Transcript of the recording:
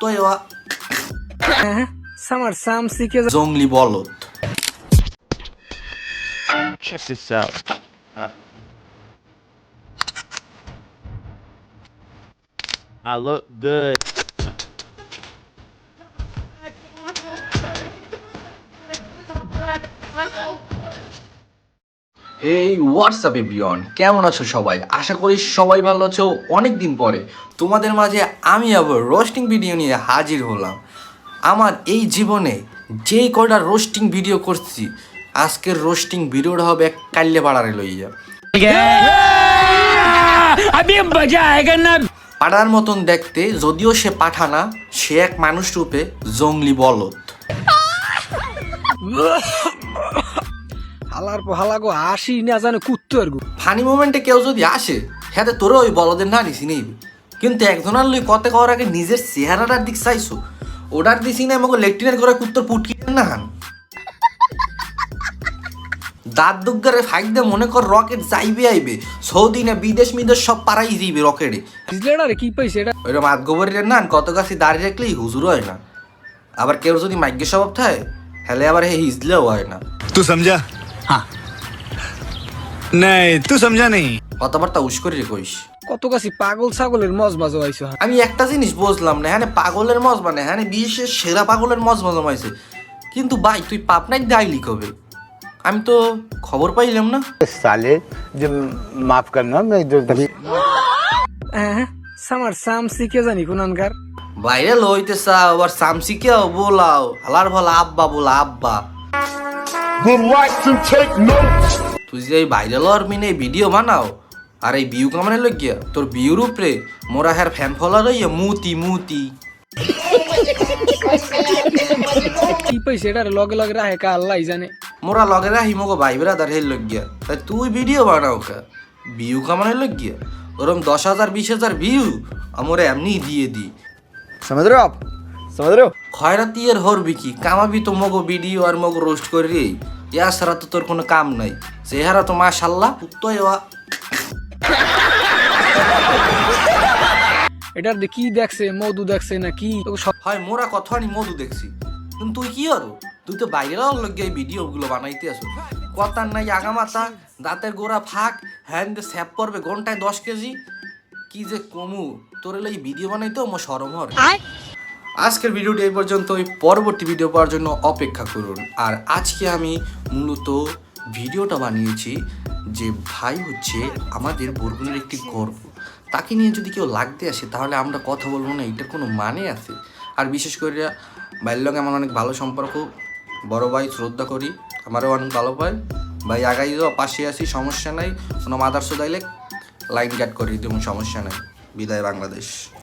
কুত্তয়া Samar Samsi ke জংলি বলদ। Check this out. I look good. এই হোয়াটসঅ্যাপ এভরিওয়ান, কেমন আছো সবাই? আশা করি সবাই ভালো আছো। অনেক দিন পরে তোমাদের মাঝে আমি আবার রোস্টিং ভিডিও নিয়ে হাজির হলাম। আমার এই জীবনে যেই কয়টা রোস্টিং ভিডিও করছি, আজকের রোস্টিং ভিডিওটা হবে কাল্লে পাড়ারে লইয়া। পাড়ার মতন দেখতে, যদিও সে পাঠানা, সে এক মানুষ রূপে জংলি বলদ। halar po halago ashi na jane kuttor go funny মোমেন্টে কেউ যদি আসে, হ্যাঁ তোরও ওই বলদের না নিছি নেই, কিন্তু একজনের লই কত করার আগে নিজের চেহারাটার দিক চাইছো, ওটার দিছি না আমাকে লেকটিনের করে কুত্তর পুটকি না হান দাঁত দুগ্গারে ফাইক দে মনে কর রকেট যাইবে আইবে, সৌদি না বিদেশ সব পাড়াই যাইবে রকেটে। ইজলেডারে কি পাইছে এটা ওইরকম মাত গোবরের না কত কাছে দাঁড়িয়ে রাখলেই হুজুর হয় না। আবার কেউ যদি মাইগ্য স্বভাব থাকে, হেলে আবার হে হিজলেও হয় না। तू समझा? हाँ नहीं तू समझा नहीं। কথাবার্তা উস করে কইস। কত কাছি পাগল ছাগলের মজমাজ হইছে আমি একটা জিনিস বুঝলাম না, হ্যাঁ পাগলের মজ মানে হ্যাঁ বিশ্বের সেরা পাগলের মজ জমাইছে, কিন্তু ভাই তুই পাবনায় দাইলি কবে? আমি তো খবর পাইলাম না। साले जब माफ करना मैं जो হ্যাঁ Samar Samsi ke জানি কোনানকার বাইরে লইতে চাও আবার সামসিকেও বোলাও, হালার ভালা আব্বা বলা আব্বা। তুই যে এই বাইরে লওয়ার মিনে ভিডিও বানাও আর এই ভিউ কামানে লইয়া তোর ভিউর উপরে মোরা হ্যার ফ্যান ফলোয়ার হইয়া মুতি মুতি। কি পাইছে এটা লগে লগে রাহে কা আল্লাহ জানে। মোরা লগে রাহি মগো ভাই ব্রাদার হেল লইয়া, তাই তুই ভিডিও বানাও খা ভিউ কামানে লইয়া, ওরম 10,000 20,000 ভিউ আমরা এমনি দিয়ে দি। समझ रहे हो आप? समझ रहे हो? খয়রাতি এর হরবি কি কামাবি তো মগো ভিডিও আর মগো রোস্ট করি, ইয়া ছাড়া তো তোর কোনো কাম নাই। চেহারা তো মাশাল্লাহ কুত্তয়া। এটার দিয়ে কি দেখছে, মধু দেখছে না কি সব হয় মোরা কথা নি মধু দেখছি, কিন্তু তুই কি আরো তুই তো বাইরে লগে এই ভিডিও গুলো বানাইতে আসো। কথার নাই আগামাতা, দাঁতের গোড়া ফাঁক, হ্যান্ড স্যাপ পড়বে ঘন্টায় 10 কেজি। কি যে কমু তোর এই ভিডিও বানাইতেও আমার শরম হয়। আজকের ভিডিওটি এই পর্যন্ত, পরবর্তী ভিডিও পাওয়ার জন্য অপেক্ষা করুন। আর আজকে আমি মূলত ভিডিওটা বানিয়েছি যে ভাই হচ্ছে আমাদের বরগুনের একটি গর্ব, তাকে নিয়ে যদি কেউ লাগতে আসে তাহলে আমরা কথা বলবো না, এটার কোনো মানে আছে? আর বিশেষ করে ভাইয়ের লগে আমার অনেক ভালো সম্পর্ক, বড় ভাই শ্রদ্ধা করি, আমারও অনেক ভালো পাই ভাই, আগাই যাও পাশে আসি, সমস্যা নাই। কোনো মাদার সোদাইলে লাইন কাট করি তেমন সমস্যা নাই। বিদায় বাংলাদেশ।